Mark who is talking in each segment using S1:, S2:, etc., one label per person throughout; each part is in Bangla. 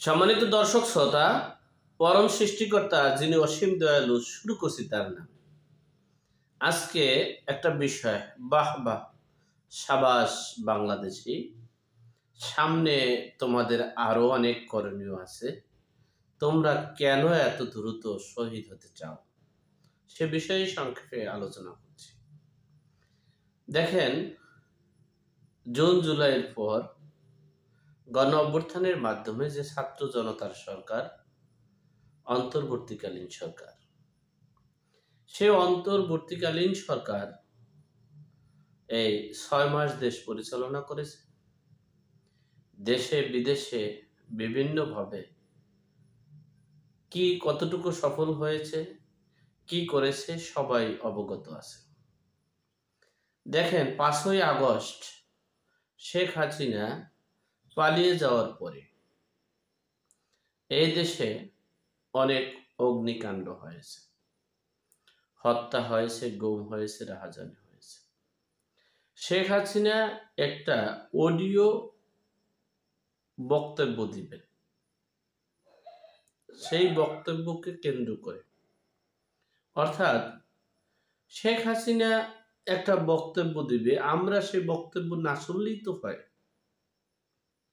S1: সম্মানিত দর্শক শ্রোতা, পরম সৃষ্টিকর্তা যিনি অসীম দয়ালু, শুরু করছি তার নাম। আজকে একটা বিষয়, বাহ বাহ, সাবাস বাংলাদেশি, সামনে তোমাদের আরো অনেক করণীয় আছে। তোমরা কেন এত দ্রুত শহীদ হতে চাও, সে বিষয়ে সংক্ষেপে আলোচনা করছি। দেখেন, জুন জুলাইয়ের পর গণ অভ্যুত্থানের মাধ্যমে যে ছাত্র জনতার সরকার, অন্তর্বর্তীকালীন সরকার, সে অন্তর্বর্তীকালীন সরকার এই 6 মাস দেশ পরিচালনা করেছে। দেশে বিদেশে বিভিন্নভাবে কি কতটুকু সফল হয়েছে, কি করেছে, সবাই অবগত আছে। দেখেন, 5ই আগস্ট শেখ হাসিনা পালিয়ে যাওয়ার পরে এই দেশে অনেক অগ্নিকাণ্ড হয়েছে, হত্যা হয়েছে, গুম হয়েছে, রাহাজানি হয়েছে। শেখ হাসিনা একটা অডিও বক্তব্য দিবেন, সেই বক্তব্যকে কেন্দ্র করে, অর্থাৎ শেখ হাসিনা একটা বক্তব্য দিবে, আমরা সেই বক্তব্য না শুনলেই তো হয়,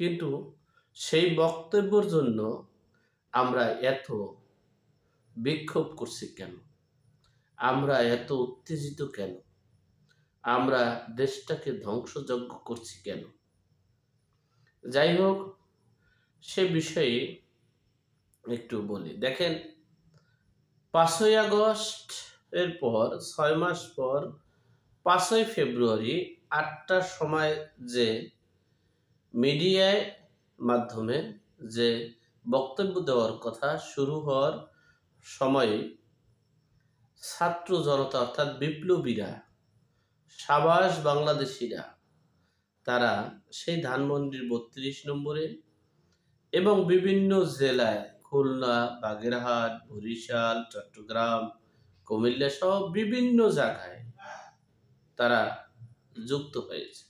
S1: কিন্তু সেই বক্তব্যের জন্য আমরা এত বিক্ষোভ করছি কেন, আমরা এত উত্তেজিত কেন, আমরা দেশটাকে ধ্বংসযজ্ঞ করছি কেন? যাই হোক, সে বিষয়ে একটু বলি। দেখেন, 5ই আগস্ট এর পর 6 মাস পর 5ই ফেব্রুয়ারি 8টার সময় যে মিডিয়ায় মাধ্যমে যে বক্তব্য দেওয়ার কথা শুরু হওয়ার সময় ছাত্র জনতা অর্থাৎ বিপ্লবীরা, সাবাস বাংলাদেশিরা, তারা সেই ধানমন্ডির 32 নম্বরে এবং বিভিন্ন জেলায়, খুলনা, বাগেরহাট, বরিশাল, চট্টগ্রাম, কুমিল্লা সহ বিভিন্ন জায়গায় তারা যুক্ত হয়েছে।